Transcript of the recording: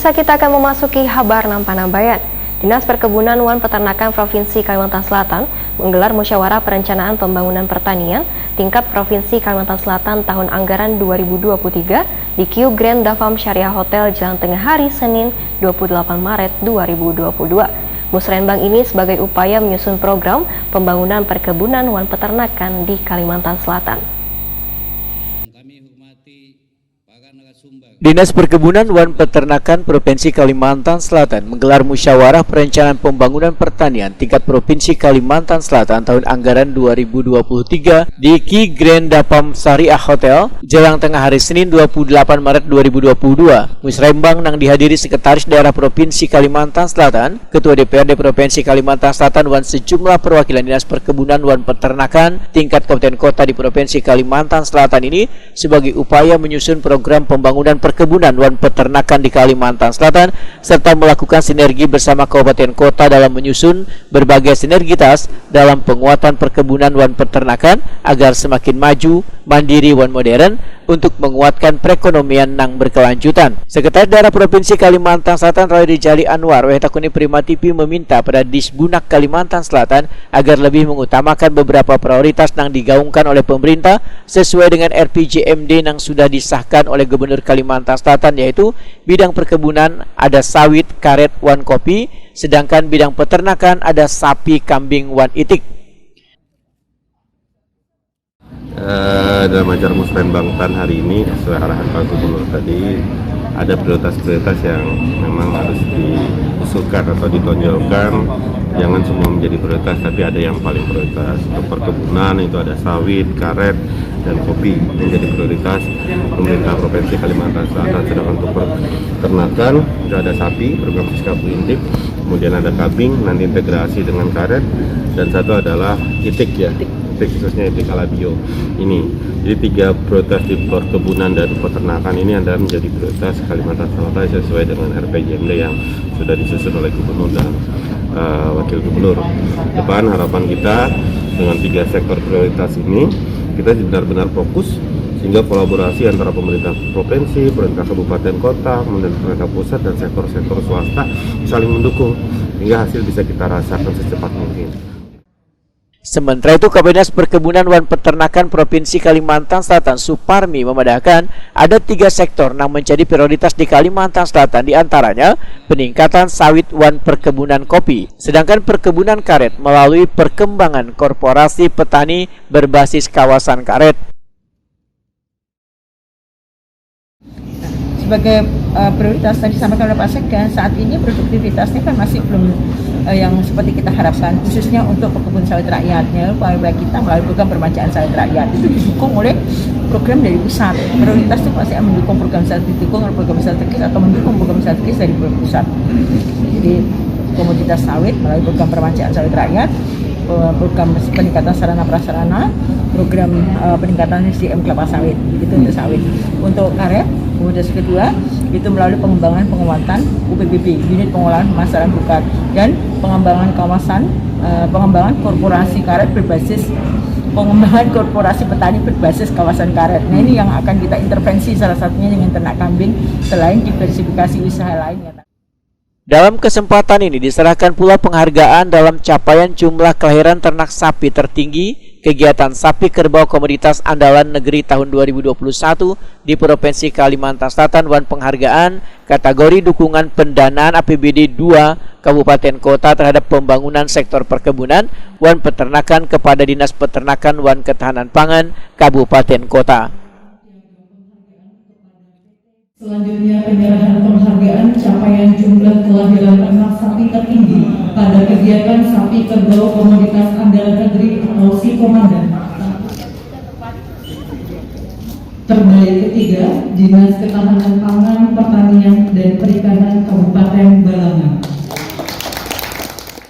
Pemirsa, kita akan memasuki Habar Nampanambayan. Dinas Perkebunan wan Peternakan Provinsi Kalimantan Selatan menggelar musyawarah perencanaan pembangunan pertanian tingkat Provinsi Kalimantan Selatan tahun anggaran 2023 di Q Grand Davam Syariah Hotel Jalan Tengah hari Senin 28 Maret 2022. Musrenbang ini sebagai upaya menyusun program pembangunan perkebunan wan peternakan di Kalimantan Selatan. Dinas Perkebunan wan Peternakan Provinsi Kalimantan Selatan menggelar musyawarah perencanaan pembangunan pertanian tingkat Provinsi Kalimantan Selatan tahun anggaran 2023 di Ki Grand Davam Syariah Hotel, Jalan Tengah hari Senin 28 Maret 2022. Musrembang nang dihadiri Sekretaris Daerah Provinsi Kalimantan Selatan, Ketua DPRD Provinsi Kalimantan Selatan wan sejumlah perwakilan Dinas Perkebunan wan Peternakan tingkat kabupaten kota di Provinsi Kalimantan Selatan ini sebagai upaya menyusun program pembangunan perkebunan wan peternakan di Kalimantan Selatan serta melakukan sinergi bersama kabupaten kota dalam menyusun berbagai sinergitas dalam penguatan perkebunan wan peternakan agar semakin maju, mandiri wan modern untuk menguatkan perekonomian nang berkelanjutan. Sekretaris Daerah Provinsi Kalimantan Selatan Roy Rijali Anwar Wehtakuni Prima TV meminta pada Disbunak Kalimantan Selatan agar lebih mengutamakan beberapa prioritas nang digaungkan oleh pemerintah sesuai dengan RPJMD nang sudah disahkan oleh Gubernur Kalimantan Selatan, yaitu bidang perkebunan ada sawit, karet, wan kopi, sedangkan bidang peternakan ada sapi, kambing, wan itik. Dalam acara Musrenbang TAN hari ini sesuai arahan Pak Gubernur tadi ada prioritas-prioritas yang memang harus diusulkan atau ditonjolkan. Jangan semua menjadi prioritas, tapi ada yang paling prioritas. Untuk perkebunan itu ada sawit, karet, dan kopi menjadi prioritas pemerintah Provinsi Kalimantan Selatan. Sedangkan untuk peternakan itu ada sapi, program Siskapu Intip, kemudian ada kambing, nanti integrasi dengan karet, dan satu adalah itik ya. Khususnya itik alabio ini. Jadi 3 prioritas di perkebunan dan peternakan ini adalah menjadi prioritas Kalimantan Selatan sesuai dengan RPJMD yang sudah disusun oleh Gubernur dan Wakil Gubernur. Depan harapan kita dengan 3 sektor prioritas ini kita benar-benar fokus sehingga kolaborasi antara pemerintah provinsi, pemerintah kabupaten kota, kemudian pemerintah pusat dan sektor-sektor swasta saling mendukung hingga hasil bisa kita rasakan secepat mungkin. Sementara itu, Kabinat Perkebunan wan Peternakan Provinsi Kalimantan Selatan Suparmi memandangkan ada 3 sektor yang menjadi prioritas di Kalimantan Selatan, diantaranya peningkatan sawit wan perkebunan kopi, sedangkan perkebunan karet melalui perkembangan korporasi petani berbasis kawasan karet. Sebagai prioritas tadi disampaikan oleh Pak Sekda, saat ini produktivitasnya kan masih belum yang seperti kita harapkan, khususnya untuk perkebunan sawit rakyatnya. Upaya kita melalui program permajaan sawit rakyat itu didukung oleh program dari pusat. Prioritas itu pasti akan mendukung program sawit, didukung oleh program strategis atau mendukung program strategis dari pusat. Jadi komoditas sawit melalui program permajaan sawit rakyat, program peningkatan sarana prasarana, program peningkatan SDM kelapa sawit, itu untuk sawit. Untuk karet, kemudian kedua itu melalui pengembangan penguatan UPBB, unit pengolahan pemasaran bukat, dan pengembangan kawasan, pengembangan korporasi karet berbasis, pengembangan korporasi petani berbasis kawasan karet. Nah, ini yang akan kita intervensi salah satunya dengan ternak kambing selain diversifikasi usaha lainnya. Dalam kesempatan ini diserahkan pula penghargaan dalam capaian jumlah kelahiran ternak sapi tertinggi kegiatan sapi kerbau komoditas andalan negeri tahun 2021 di Provinsi Kalimantan Selatan wan penghargaan kategori dukungan pendanaan APBD 2 Kabupaten Kota terhadap pembangunan sektor perkebunan wan peternakan kepada Dinas Peternakan wan Ketahanan Pangan Kabupaten Kota. Selanjutnya penyerahan penghargaan capaian jumlah kelahiran ternak sapi tertinggi pada kegiatan sapi kerbau komoditas andalan negeri atau SIKOMANDA. Terbaik ketiga, Dinas Ketahanan Pangan, Pertanian dan Perikanan Kabupaten Balangan.